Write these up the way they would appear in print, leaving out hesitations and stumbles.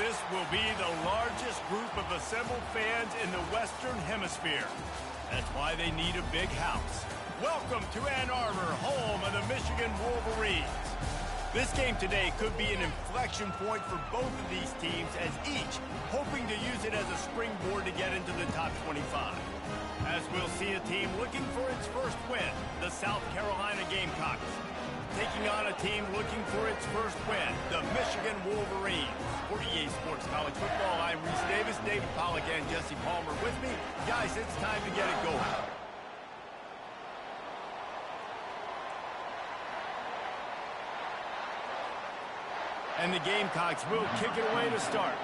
This will be the largest group of assembled fans in the Western Hemisphere. That's why they need a big house. Welcome to Ann Arbor, home of the Michigan Wolverines. This game today could be an inflection point for both of these teams, as each hoping to use it as a springboard to get into the top 25. As we'll see a team looking for its first win, the South Carolina Gamecocks, taking on a team looking for its first win, the Michigan Wolverines. For EA Sports College Football, I'm Reese Davis, David Pollack, and Jesse Palmer with me. Guys, it's time to get it going. And the Gamecocks will kick it away to start.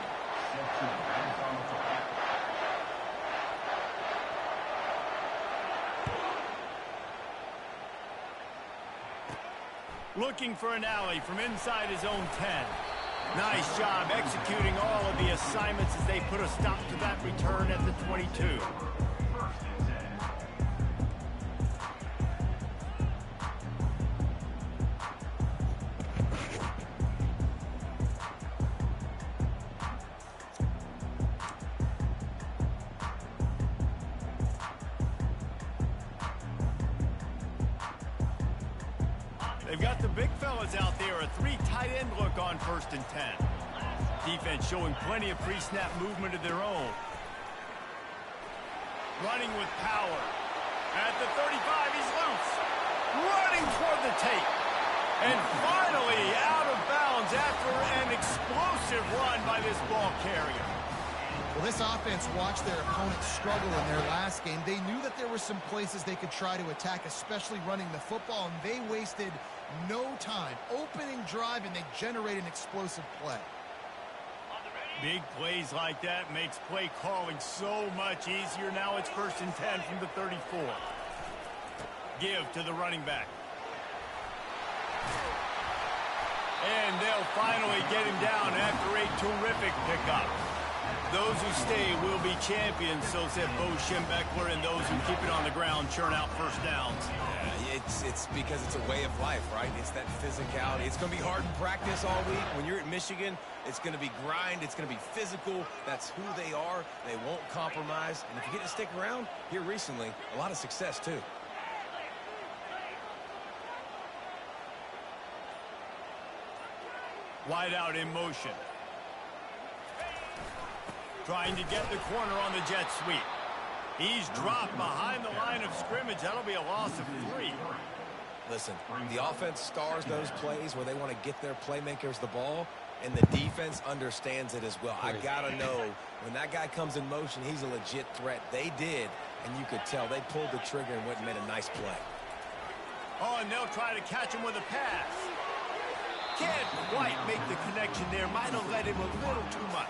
Looking for an alley from inside his own 10. Nice job executing all of the assignments as they put a stop to that return at the 22. They've got the big fellas out there, a three tight end look on 1st and 10. Defense showing plenty of pre-snap movement of their own. Running with power. At the 35, he's loose. Running toward the tape. And finally out of bounds after an explosive run by this ball carrier. Well, this offense watched their opponents struggle in their last game. They knew that there were some places they could try to attack, especially running the football, and they wasted no time. Opening drive, and they generate an explosive play. Big plays like that makes play calling so much easier. Now it's 1st and 10 from the 34. Give to the running back. And they'll finally get him down after a terrific pickup. Those who stay will be champions, so said Bo Schembechler, and those who keep it on the ground churn out first downs. Yeah, it's because it's a way of life, right? It's that physicality. It's going to be hard in practice all week. When you're at Michigan, it's going to be grind. It's going to be physical. That's who they are. They won't compromise. And if you get to stick around here recently, a lot of success, too. Wide out in motion. Trying to get the corner on the jet sweep. He's dropped behind the line of scrimmage. That'll be a loss of 3. Listen, the offense stars those plays where they want to get their playmakers the ball, and the defense understands it as well. I got to know, when that guy comes in motion, he's a legit threat. They did, and you could tell they pulled the trigger and went and made a nice play. Oh, and they'll try to catch him with a pass. Can't quite make the connection there. Might have led him a little too much.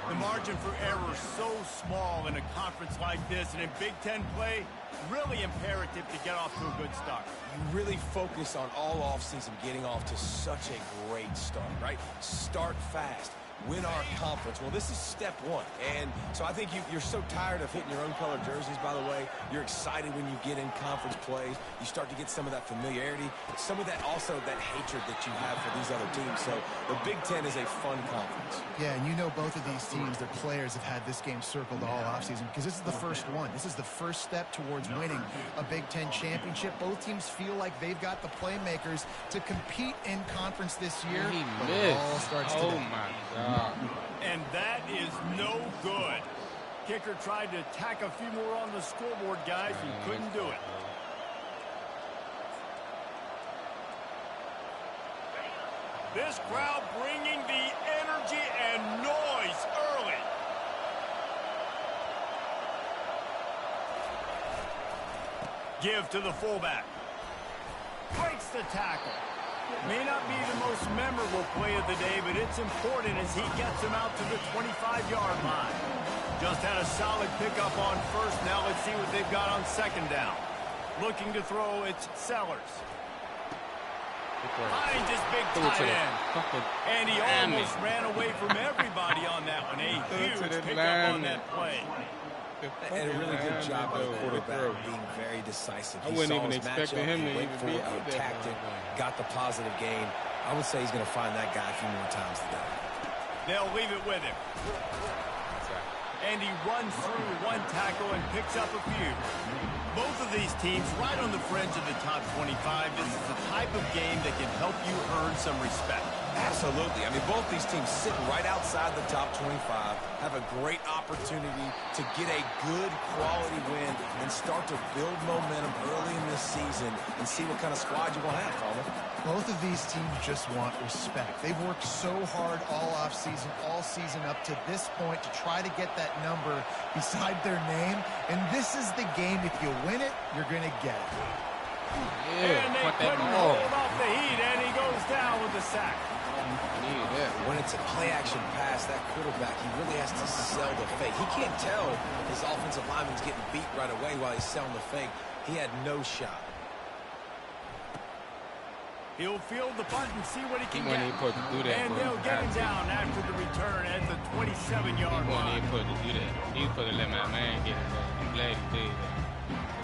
The margin for error so small in a conference like this, and in Big Ten play, really imperative to get off to a good start. You really focus on all offseason getting off to such a great start, right? Start fast. Win our conference. Well, this is step 1. And so I think you're so tired of hitting your own color jerseys, by the way. You're excited when you get in conference plays. You start to get some of that familiarity, some of that also that hatred that you have for these other teams. So the Big Ten is a fun conference. Yeah, and you know both of these teams, their players have had this game circled all offseason because this is the first one. This is the first step towards winning a Big Ten championship. Both teams feel like they've got the playmakers to compete in conference this year. But it all starts today. Oh, my God. And that is no good. Kicker tried to tack a few more on the scoreboard, guys, and couldn't do it. This crowd bringing the energy and noise early. Give to the fullback. Breaks the tackle. May not be the most memorable play of the day, but it's important as he gets him out to the 25-yard line. Just had a solid pickup on 1st. Now let's see what they've got on 2nd down. Looking to throw, it's Sellers. Finds his big tight end. And he almost ran away from everybody on that one. A huge pickup on that play. And a really good job by the quarterback being very decisive. I wouldn't even expect him to even be out there. Got the positive gain. I would say he's going to find that guy a few more times today. They'll leave it with him. And he runs through one tackle and picks up a few. Both of these teams right on the fringe of the top 25. This is the type of game that can help you earn some respect. Absolutely. I mean, both these teams sitting right outside the top 25 have a great opportunity to get a good quality win and start to build momentum early in this season and see what kind of squad you're going to have, Palmer. Both of these teams just want respect. They've worked so hard all offseason, all season up to this point to try to get that number beside their name. And this is the game. If you win it, you're going to get it. Yeah, and they couldn't hold off the heat, and he goes down with the sack. When it's a play-action pass, that quarterback, he really has to sell the fake. He can't tell his offensive lineman's getting beat right away while he's selling the fake. He had no shot. He'll field the punt and see what he can get. And they'll get him down after the return at the 27-yard line. He put to do that. He put to let my man get it. I'm glad he did that.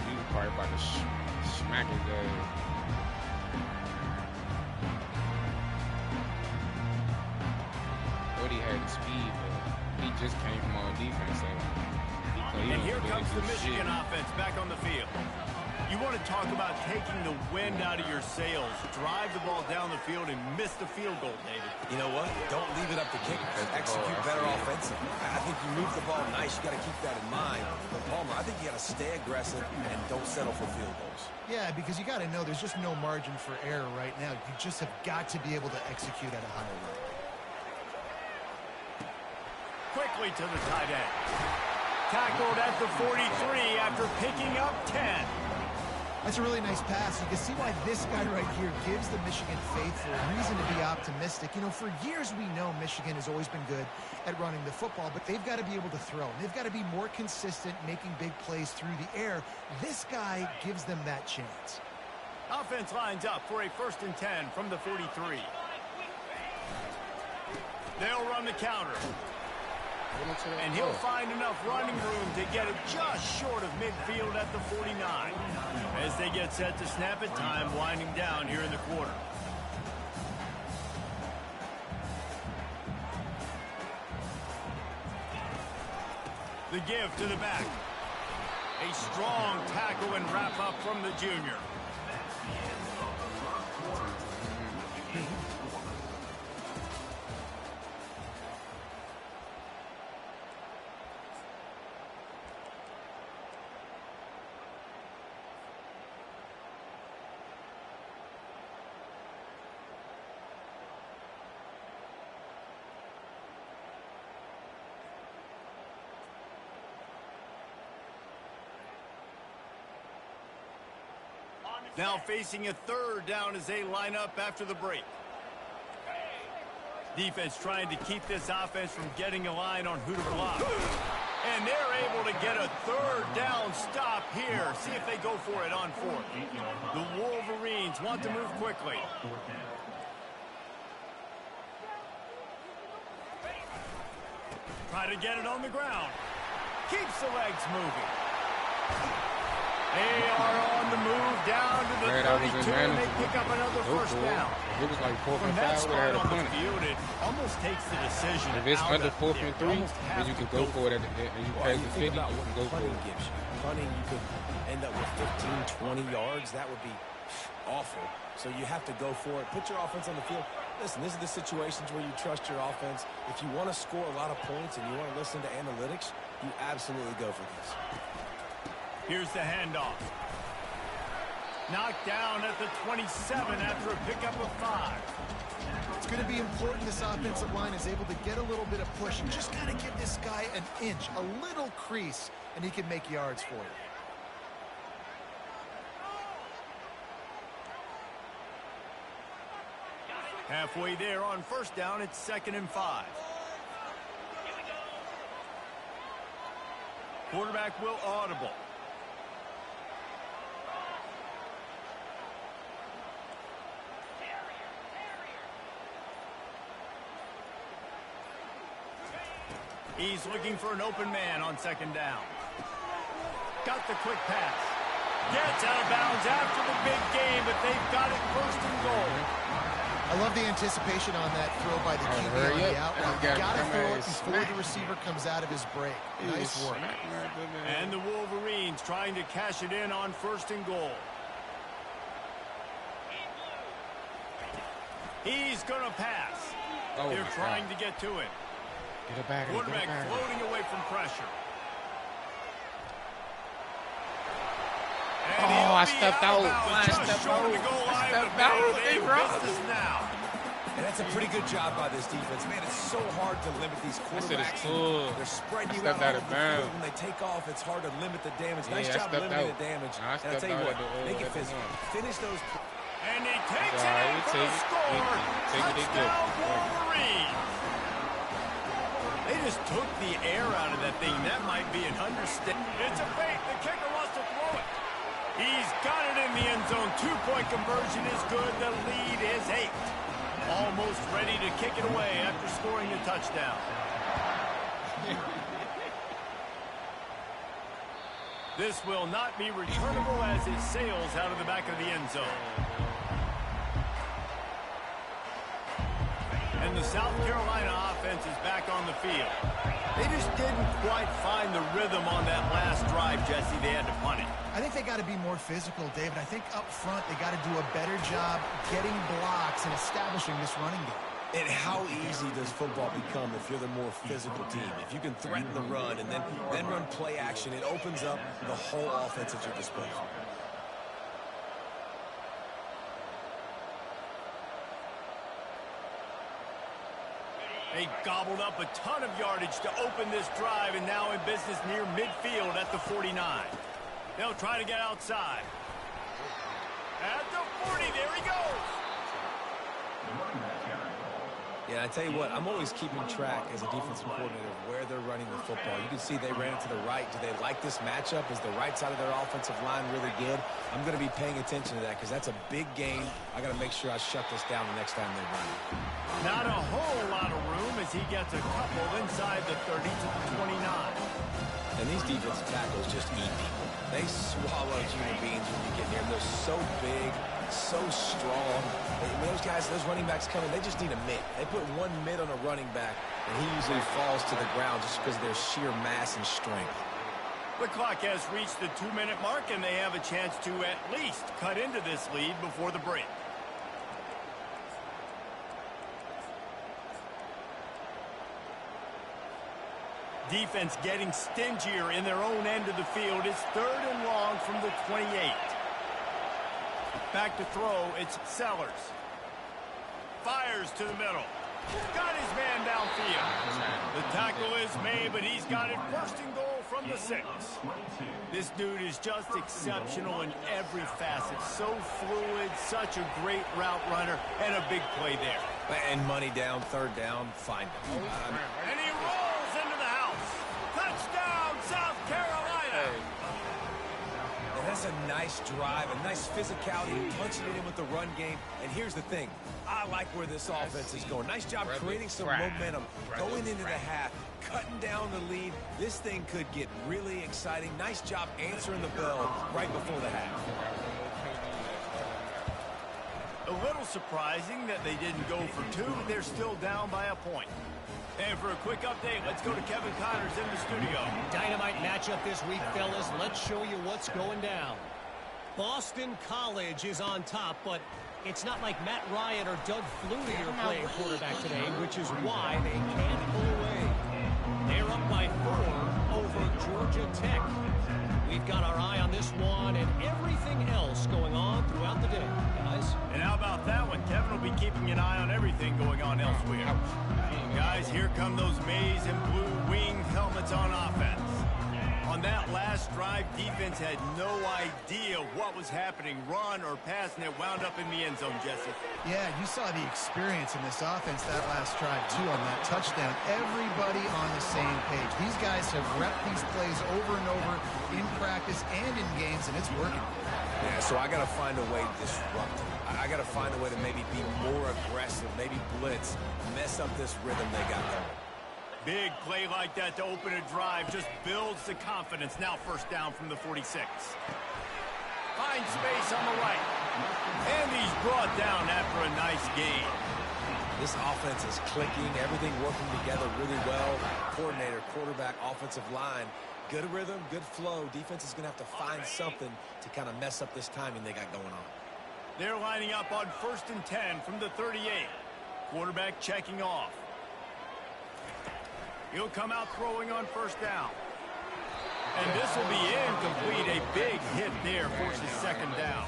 He was probably about to smack his ass. He had the speed, but he just came from on defense. And here comes the Michigan offense back on the field. You want to talk about taking the wind out of your sails. Drive the ball down the field and miss the field goal, David. You know what? Don't leave it up to kickers. Execute better offensively. I think you move the ball nice. You got to keep that in mind. But Palmer, I think you got to stay aggressive and don't settle for field goals. Yeah, because you got to know there's just no margin for error right now. You just have got to be able to execute at a higher level. Quickly to the tight end. Tackled at the 43 after picking up 10. That's a really nice pass. You can see why this guy right here gives the Michigan faithful a reason to be optimistic. You know, for years we know Michigan has always been good at running the football, but they've got to be able to throw. They've got to be more consistent, making big plays through the air. This guy gives them that chance. Offense lines up for a 1st and 10 from the 43. They'll run the counter. And he'll find enough running room to get it just short of midfield at the 49. As they get set to snap it, time winding down here in the quarter. The give to the back. A strong tackle and wrap up from the junior. Now facing a 3rd down as they line up after the break. Defense trying to keep this offense from getting a line on who to block. And they're able to get a 3rd down stop here. See if they go for it on 4th. The Wolverines want to move quickly. Try to get it on the ground. Keeps the legs moving. They are on the move down to the 32, and they pick up another 1st down. It was like 4th From and that 5, spot on the field, it almost takes the decision. If it's out under of 4th there. and 3, then you can go for it. And you pass the 50, you can go for it. Gives you. Punting, you could end up with 15, 20 yards. That would be awful. So you have to go for it. Put your offense on the field. Listen, this is the situations where you trust your offense. If you want to score a lot of points and you want to listen to analytics, you absolutely go for this. Here's the handoff. Knocked down at the 27 after a pickup of 5. It's going to be important this offensive line is able to get a little bit of push and just kind of give this guy an inch, a little crease, and he can make yards for you. Halfway there on 1st down, it's 2nd and 5. Quarterback will audible. He's looking for an open man on 2nd down. Got the quick pass. Gets out of bounds after the big game, but they've got it 1st and goal. I love the anticipation on that throw by the QB on the out route. You got to throw it before the receiver comes out of his break. Nice work. And the Wolverines trying to cash it in on 1st and goal. He's going to pass. They're trying to get to it. Get it back. Quarterback floating away from pressure. Oh, I stepped out. I stepped out. They missed us now. And that's a pretty good job by this defense. Man, it's so hard to limit these quarterbacks. Cool. They're spreading you out of bounds. When they take off, it's hard to limit the damage. Yeah, Nice job limiting the damage. I and I'll tell you what, make it physical. Finish those. And he takes it in for the score. Touchdown, Wolverines. They just took the air out of that thing. That might be an understatement. It's a fake. The kicker wants to throw it. He's got it in the end zone. 2-point conversion is good. The lead is 8. Almost ready to kick it away after scoring the touchdown. This will not be returnable as it sails out of the back of the end zone. And the South Carolina offense is back on the field. They just didn't quite find the rhythm on that last drive, Jesse. They had to punt it. I think they got to be more physical, David. I think up front they got to do a better job getting blocks and establishing this running game. And how easy does football become if you're the more physical team? If you can threaten the run and then run play action, it opens up the whole offense at your disposal. They gobbled up a ton of yardage to open this drive, and now in business near midfield at the 49. They'll try to get outside. At the 40, there he goes. Yeah, I tell you what, I'm always keeping track as a defensive coordinator of where they're running the football. You can see they ran it to the right. Do they like this matchup? Is the right side of their offensive line really good? I'm going to be paying attention to that because that's a big game. I got to make sure I shut this down the next time they run it. Not a whole lot of room as he gets a couple inside the 30 to the 29. And these defensive tackles just eat people. They swallow human beings when you get near them. They're so big, so strong. Those guys, those running backs come in, they just need a mid. They put one mid on a running back, and he usually falls to the ground just because of their sheer mass and strength. The clock has reached the 2-minute mark, and they have a chance to at least cut into this lead before the break. Defense getting stingier in their own end of the field. It's 3rd and long from the 28. Back to throw, it's Sellers. Fires to the middle. Got his man downfield. The tackle is made, but he's got it 1st and goal from the 6. This dude is just exceptional in every facet. So fluid, such a great route runner, and a big play there. And money down, 3rd down, find him. And he rolls into the house. Touchdown, South Carolina. And that's a nice drive, a nice physicality, punching it in with the run game. And here's the thing. I like where this offense is going. Nice job creating some momentum, going into the half, cutting down the lead. This thing could get really exciting. Nice job answering the bell right before the half. A little surprising that they didn't go for 2. They're still down by a point. And for a quick update, let's go to Kevin Connors in the studio. Dynamite matchup this week, fellas. Let's show you what's going down. Boston College is on top, but it's not like Matt Ryan or Doug Flutie are playing quarterback today, which is why they can't pull away. They're up by 4 over Georgia Tech. We've got our eye on this one and everything else going on throughout the day, guys. And how about that one? Kevin will be keeping an eye on everything going on elsewhere. Guys, here come those maize and blue winged helmets on offense. On that last drive, defense had no idea what was happening, run or pass, and it wound up in the end zone, Jesse. Yeah, you saw the experience in this offense that last drive, too, on that touchdown. Everybody on the same page. These guys have repped these plays over and over in practice and in games, and it's working. Yeah, so I got to find a way to disrupt them. I got to find a way to maybe be more aggressive, maybe blitz, mess up this rhythm they got going. Big play like that to open a drive just builds the confidence. Now 1st down from the 46. Finds space on the right. And he's brought down after a nice gain. This offense is clicking, everything working together really well. Coordinator, quarterback, offensive line. Good rhythm, good flow. Defense is going to have to find something to kind of mess up this timing they got going on. They're lining up on 1st and 10 from the 38. Quarterback checking off. He'll come out throwing on 1st down. And this will be incomplete. A big hit there forces 2nd down.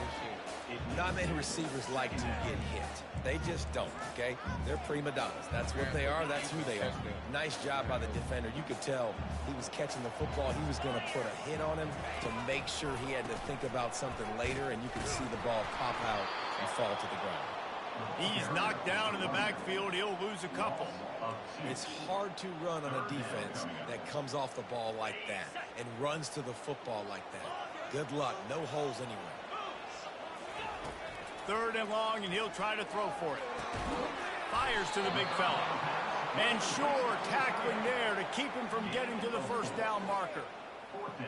Not many receivers like to get hit. They just don't, okay? They're prima donnas. That's what they are. That's who they are. Nice job by the defender. You could tell he was catching the football. He was going to put a hit on him to make sure he had to think about something later, and you could see the ball pop out and fall to the ground. He's knocked down in the backfield. He'll lose a couple. It's hard to run on a defense that comes off the ball like that and runs to the football like that. Good luck. No holes anywhere. 3rd and long, and he'll try to throw for it. Fires to the big fella. And sure, tackling there to keep him from getting to the 1st down marker.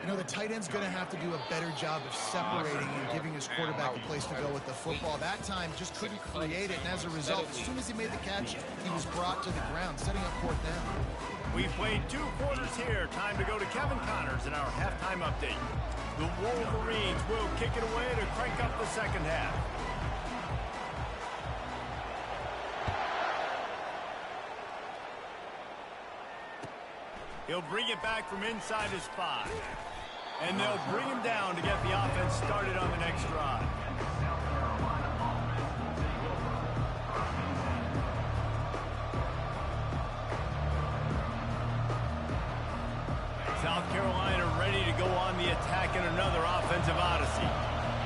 You know, the tight end's going to have to do a better job of separating and giving his quarterback a place to go with the football. That time just couldn't create it, and as a result, as soon as he made the catch, he was brought to the ground, setting up 4th down. We played 2 quarters here. Time to go to Kevin Connors in our halftime update. The Wolverines will kick it away to crank up the 2nd half. He'll bring it back from inside his 5. And they'll bring him down to get the offense started on the next drive. South Carolina ready to go on the attack in another offensive odyssey.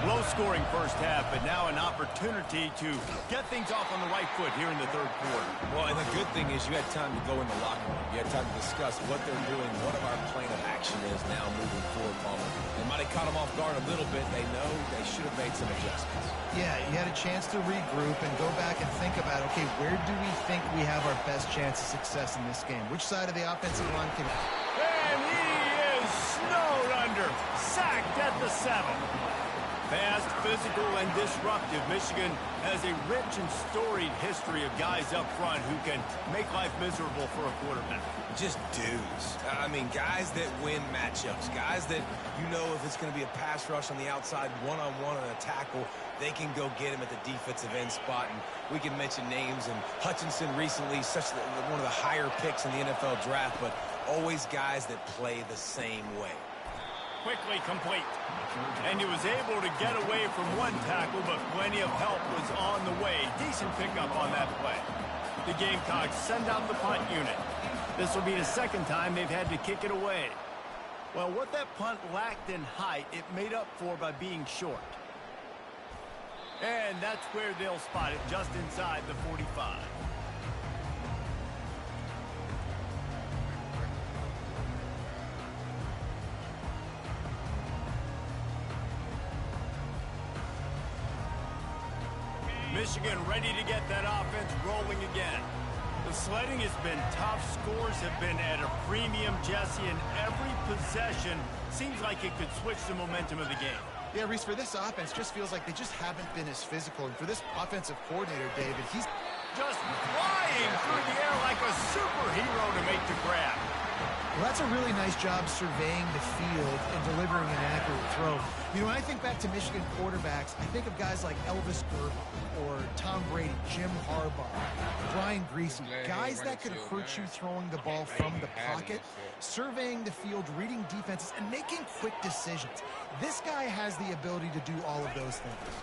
Low-scoring 1st half, but now an opportunity to get things off on the right foot here in the 3rd quarter. Well, and the good thing is you had time to go in the locker room. You had time to discuss what they're doing, what our plan of action is now moving forward, Palmer. They might have caught them off guard a little bit. They know they should have made some adjustments. Yeah, you had a chance to regroup and go back and think about, okay, where do we think we have our best chance of success in this game? Which side of the offensive line can... And he is snowed under. Sacked at the 7. Fast, physical, and disruptive, Michigan has a rich and storied history of guys up front who can make life miserable for a quarterback. Just dudes. I mean, guys that win matchups. Guys that, you know, if it's going to be a pass rush on the outside, one-on-one on a tackle, they can go get him at the defensive end spot. And we can mention names, and Hutchinson recently, one of the higher picks in the NFL draft, but always guys that play the same way. Quickly complete. And he was able to get away from one tackle, but plenty of help was on the way. Decent pickup on that play. The Gamecocks send out the punt unit. This will be the 2nd time they've had to kick it away. Well, what that punt lacked in height, it made up for by being short. And that's where they'll spot it, just inside the 45. Michigan ready to get that offense rolling again. The sledding has been tough. Scores have been at a premium, Jesse, and every possession seems like it could switch the momentum of the game. Yeah, Reese, for this offense, just feels like they just haven't been as physical. And for this offensive coordinator, David, he's just flying through the air like a superhero to make the grab. Well, that's a really nice job surveying the field and delivering an accurate throw. You know, when I think back to Michigan quarterbacks, I think of guys like Elvis Grbac or Tom Brady, Jim Harbaugh, Brian Griese, guys that could hurt you throwing the ball from the pocket, surveying the field, reading defenses, and making quick decisions. This guy has the ability to do all of those things.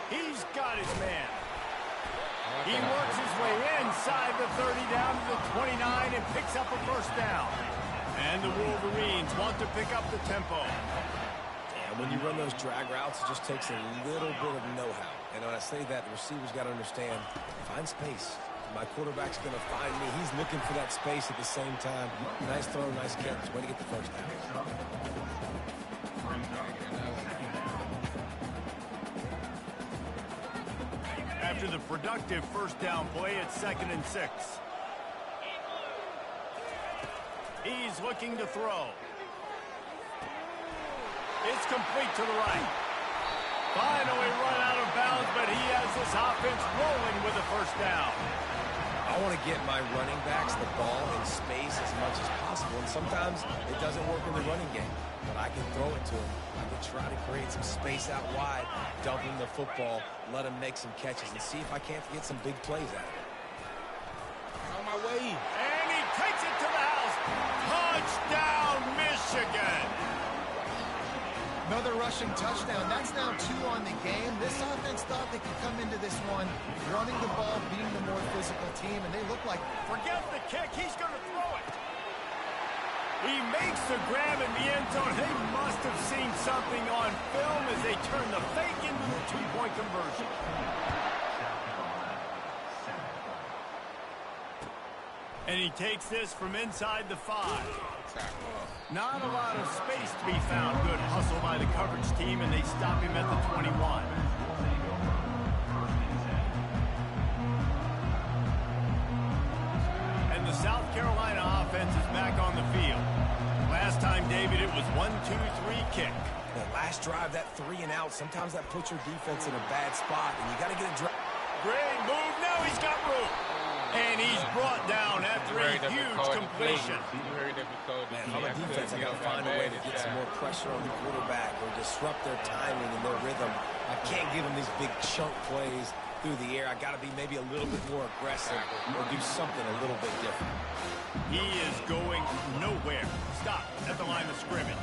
He's got his man. He works his way inside the 30 down to the 29 and picks up a 1st down. And the Wolverines want to pick up the tempo. And when you run those drag routes, it just takes a little bit of know-how. And when I say that, the receivers got to understand, find space. My quarterback's going to find me. He's looking for that space at the same time. Nice throw, nice catch. Way to get the 1st down. After the productive 1st down play, it's 2nd and 6. He's looking to throw. It's complete to the right. Finally run out of bounds, but he has this offense rolling with a first down. I want to get my running backs the ball in space as much as possible, and sometimes it doesn't work in the running game, but I can throw it to them. I can try to create some space out wide, dump him the football, let him make some catches, and see if I can't get some big plays out of it. On my way. And he takes it to the house. Touchdown, Michigan. Another rushing touchdown. That's now 2 on the game. This offense thought they could come into this one running the ball, being the more physical team, and they look like... Forget the kick. He's going to throw it. He makes the grab in the end zone. They must have seen something on film as they turn the fake into the 2-point conversion. And he takes this from inside the 5. Not a lot of space to be found. Good hustle by the coverage team, and they stop him at the 21. And the South Carolina offense is back on the field. Last time, David, it was 1-2-3 kick. The last drive, that 3 and out, sometimes that puts your defense in a bad spot, and you got to get a drive. Great move. Now he's got room. And he's brought down after a huge completion. Man, if I'm a defense, I got to find a way to get some more pressure on the quarterback or disrupt their timing and their rhythm. I can't give them these big chunk plays through the air. I got to be maybe a little bit more aggressive or do something a little bit different. He is going nowhere. Stop at the line of scrimmage.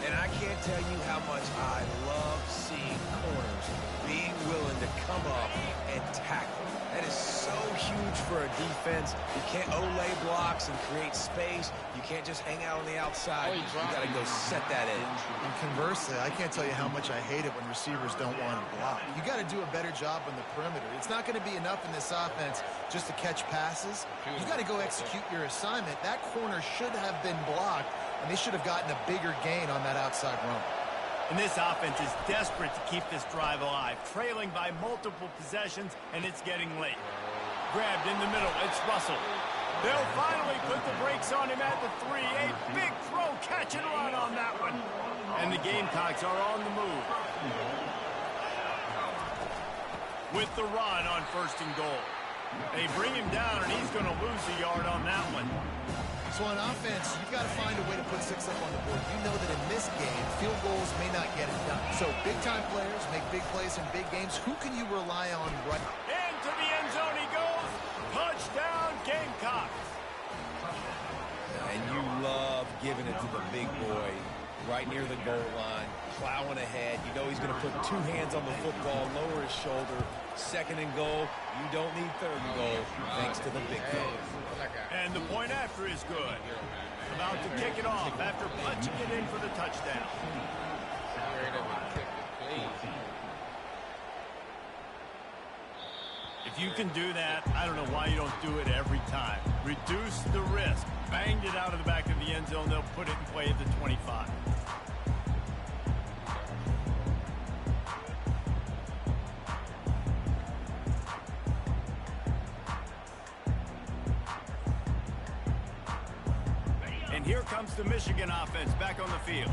And I can't tell you how much I love seeing corners being willing to come up and tackle. That is so huge for a defense. You can't olay blocks and create space. You can't just hang out on the outside. You got to go set that in. And conversely, I can't tell you how much I hate it when receivers don't want to block. You got to do a better job on the perimeter. It's not going to be enough in this offense just to catch passes. You got to go execute your assignment. That corner should have been blocked, and they should have gotten a bigger gain on that outside run. And this offense is desperate to keep this drive alive, trailing by multiple possessions, and it's getting late. Grabbed in the middle, it's Russell. They'll finally put the brakes on him at the 3. A big throw, catch and run on that one. And the Gamecocks are on the move. With the run on 1st and goal. They bring him down, and he's going to lose a yard on that one. So on offense, you've got to find a way to put 6 up on the board. You know that in this game, field goals may not get it done. So big-time players make big plays in big games. Who can you rely on right? Into the end zone he goes. Touchdown, Gamecocks. And you love giving it to the big boy right near the goal line, plowing ahead. You know he's going to put 2 hands on the football, lower his shoulder. 2nd and goal. You don't need 3rd and goal thanks to the big fella. And the point after is good. About to kick it off after punching it in for the touchdown. If you can do that, I don't know why you don't do it every time. Reduce the risk. Banged it out of the back of the end zone. They'll put it in play at the 25. And here comes the Michigan offense back on the field.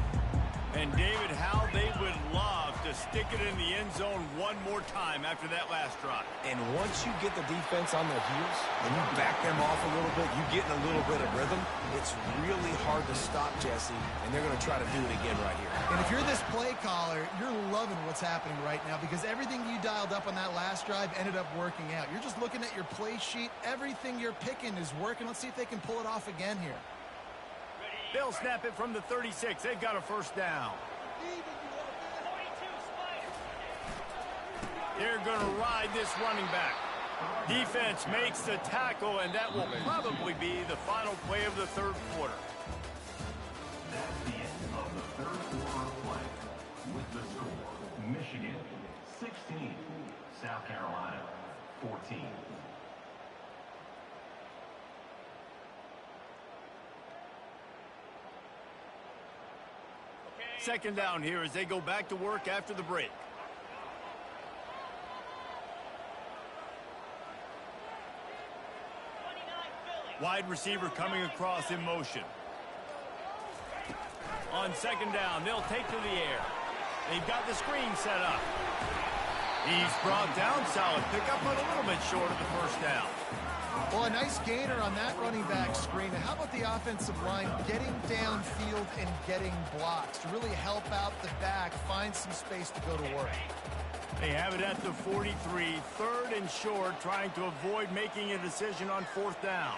And David, how they would love to stick it in the end zone one more time after that last drive. And once you get the defense on their heels and you back them off a little bit, you get in a little bit of rhythm, it's really hard to stop, Jesse, and they're going to try to do it again right here. And if you're this play caller, you're loving what's happening right now because everything you dialed up on that last drive ended up working out. You're just looking at your play sheet. Everything you're picking is working. Let's see if they can pull it off again here. They'll snap it from the 36. They've got a first down. They're going to ride this running back. Defense makes the tackle, and that will probably be the final play of the 3rd quarter. That's the end of the 3rd quarter of play. With the score, Michigan 16, South Carolina 14. Second down here as they go back to work after the break. Wide receiver coming across in motion. On 2nd down, they'll take to the air. They've got the screen set up. He's brought down, solid pickup, but a little bit short of the first down. Well, a nice gainer on that running back screen. And how about the offensive line getting downfield and getting blocks to really help out the back, find some space to go to work? They have it at the 43, third and short, trying to avoid making a decision on fourth down.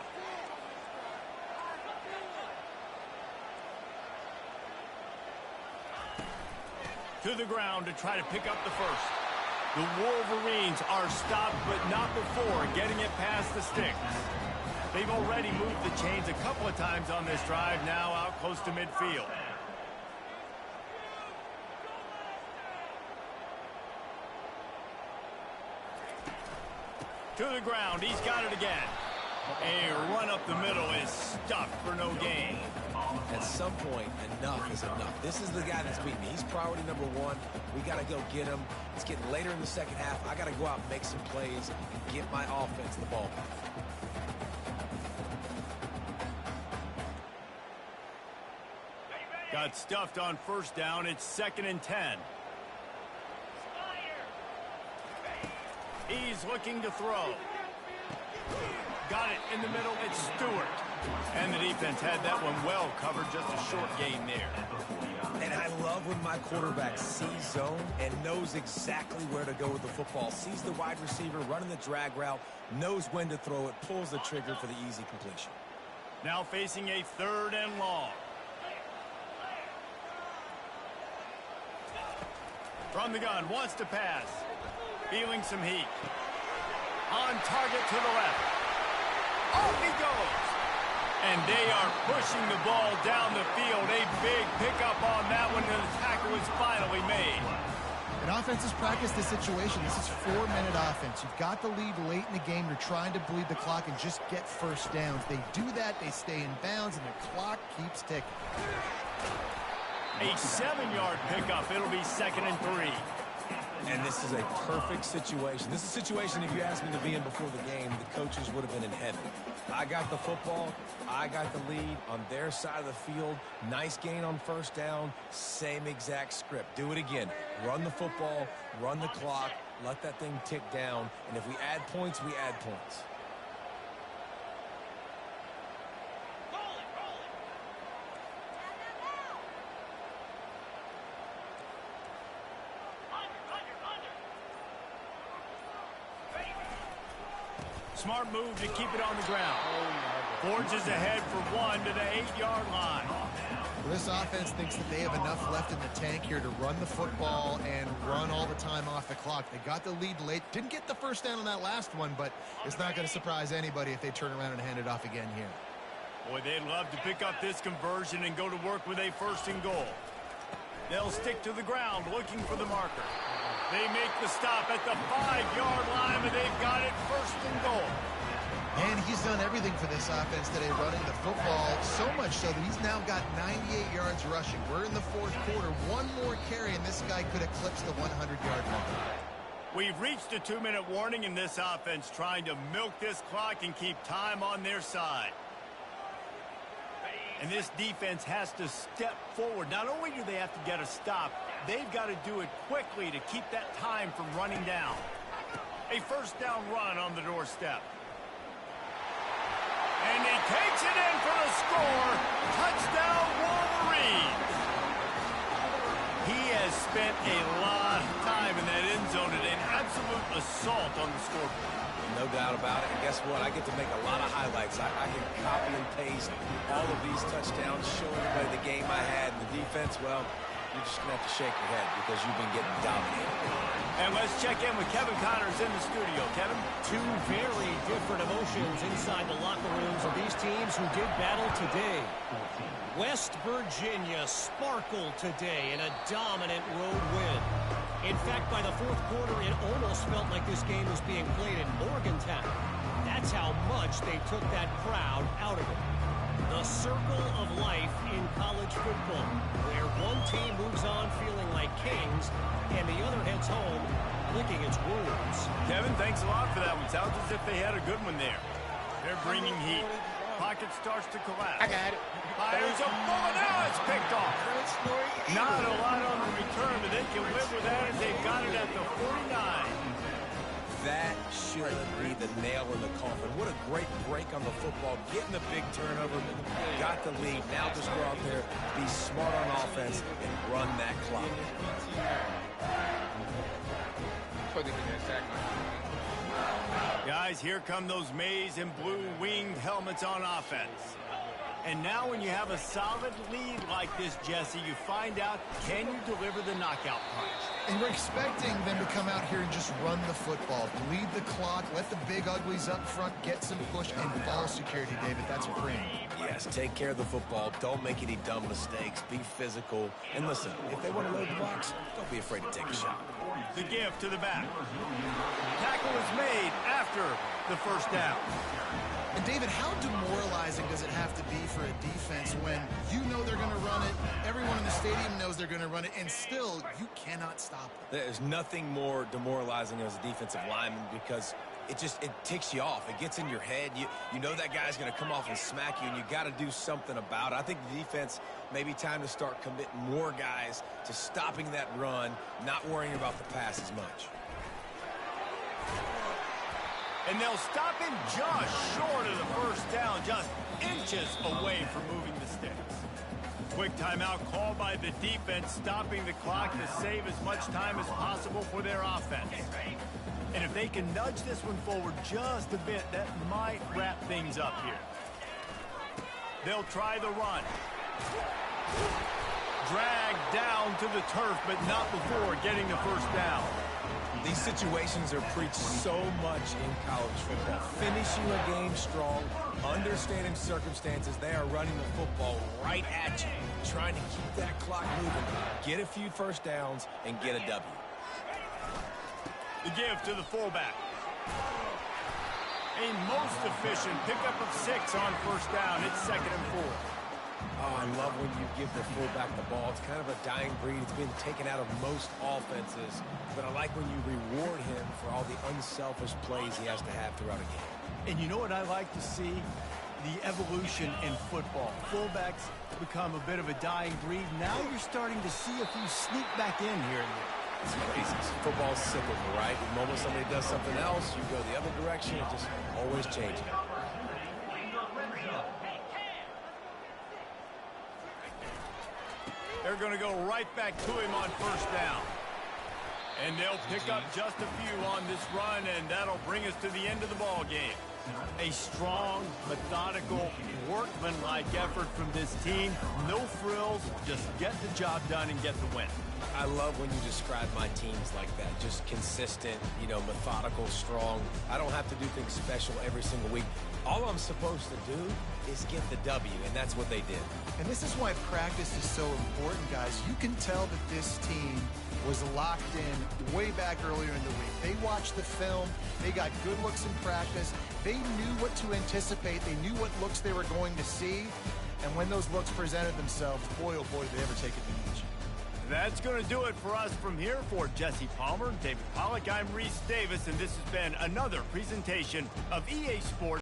To the ground to try to pick up the first. The Wolverines are stopped, but not before getting it past the sticks. They've already moved the chains a couple of times on this drive, now out close to midfield. To the ground, he's got it again. A run up the middle is stuffed for no gain. At some point, enough is enough. This is the guy that's beating me. He's priority number one. We got to go get him. It's getting later in the second half. I got to go out and make some plays and get my offense the ball back. Got stuffed on first down. It's 2nd and 10. He's looking to throw. Got it in the middle. It's Stewart. And the defense had that one well covered. Just a short gain there. And I love when my quarterback sees zone and knows exactly where to go with the football. Sees the wide receiver running the drag route, knows when to throw it, pulls the trigger for the easy completion. Now facing a 3rd and long. From the gun, wants to pass. Feeling some heat. On target to the left. Off he goes. And they are pushing the ball down the field. A big pickup on that one, and the tackle is finally made. And offenses practice this situation. This is 4-minute offense. You've got the lead late in the game. You're trying to bleed the clock and just get first downs. They do that, they stay in bounds, and the clock keeps ticking. A 7-yard pickup. It'll be 2nd and 3. And this is a perfect situation. This is a situation, if you asked me to be in before the game, the coaches would have been in heaven. I got the football. I got the lead on their side of the field. Nice gain on first down. Same exact script. Do it again. Run the football, run the clock, let that thing tick down. And if we add points, we add points. Smart move to keep it on the ground. Forges ahead for 1 to the 8-yard line. Well, this offense thinks that they have enough left in the tank here to run the football and run all the time off the clock. They got the lead late. Didn't get the first down on that last one, but it's not going to surprise anybody if they turn around and hand it off again here. Boy, they'd love to pick up this conversion and go to work with a 1st and goal. They'll stick to the ground looking for the marker. They make the stop at the 5-yard line, and they've got it 1st and goal. And he's done everything for this offense today, running the football, so much so that he's now got 98 yards rushing. We're in the 4th quarter. One more carry, and this guy could eclipse the 100-yard mark. We've reached a 2-minute warning in this offense, trying to milk this clock and keep time on their side. And this defense has to step forward. Not only do they have to get a stop, they've got to do it quickly to keep that time from running down. A 1st down run on the doorstep. And he takes it in for the score. Touchdown, Wolverines. He has spent a lot of time in that end zone and an absolute assault on the scoreboard. No doubt about it. And guess what? I get to make a lot of highlights. I can copy and paste all of these touchdowns, show everybody the game I had. And the defense, well, you're just going to have to shake your head because you've been getting dominated. And let's check in with Kevin Connors in the studio. Kevin? Two very different emotions inside the locker rooms of these teams who did battle today. West Virginia sparkled today in a dominant road win. In fact, by the 4th quarter, it almost felt like this game was being played in Morgantown. That's how much they took that crowd out of it. The circle of life in college football, where one team moves on feeling like kings, and the other heads home licking its wounds. Kevin, thanks a lot for that one. Sounds as if they had a good one there. They're bringing heat. pocket starts to collapse. I got it. Fires a bullet. Now it's picked off. Not a lot on the return, but they can live with that as they've got it at the 49. That should be the nail in the coffin. What a great break on the football. Getting the big turnover. Got the lead. Now just go out there, be smart on offense, and run that clock. Guys, here come those maize and blue winged helmets on offense. And now when you have a solid lead like this, Jesse, you find out, can you deliver the knockout punch? And we're expecting them to come out here and just run the football, bleed the clock, let the big uglies up front get some push and ball security, David. That's a cream. Yes, take care of the football. Don't make any dumb mistakes. Be physical. And listen, if they want to load the box, don't be afraid to take a shot. The give to the back. Tackle is made after the first down. And, David, how demoralizing does it have to be for a defense when you know they're going to run it, everyone in the stadium knows they're going to run it, and still you cannot stop it? There's nothing more demoralizing as a defensive lineman because it ticks you off. It gets in your head. You know that guy's going to come off and smack you, and you got to do something about it. I think the defense may be time to start committing more guys to stopping that run, not worrying about the pass as much. And they'll stop him just short of the first down, just inches away from moving the sticks. Quick timeout called by the defense, stopping the clock to save as much time as possible for their offense. And if they can nudge this one forward just a bit, that might wrap things up here. They'll try the run. Dragged down to the turf, but not before getting the first down. These situations are preached so much in college football. Finishing a game strong, understanding circumstances. They are running the football right at you, trying to keep that clock moving, get a few first downs, and get a W. The give to the fullback. A most efficient pickup of 6 on first down. It's 2nd and 4. Oh, I love when you give the fullback the ball. It's kind of a dying breed. It's been taken out of most offenses. But I like when you reward him for all the unselfish plays he has to have throughout a game. And you know what I like to see? The evolution in football. Fullbacks become a bit of a dying breed. Now you're starting to see a few sneak back in here and there. It's crazy. Football's cyclical, right? The moment somebody does something else, you go the other direction. It just always changing. They're going to go right back to him on first down. And they'll pick up just a few on this run, and that'll bring us to the end of the ball game. A strong, methodical, workmanlike effort from this team. No frills, just get the job done and get the win. I love when you describe my teams like that. Just consistent, methodical, strong. I don't have to do things special every single week. All I'm supposed to do is get the W, and that's what they did. And this is why practice is so important, guys. You can tell that this team was locked in way back earlier in the week. They watched the film. They got good looks in practice. They knew what to anticipate. They knew what looks they were going to see. And when those looks presented themselves, boy, oh boy, did they ever take advantage. That's going to do it for us from here. For Jesse Palmer, David Pollack, I'm Reese Davis, and this has been another presentation of EA Sports.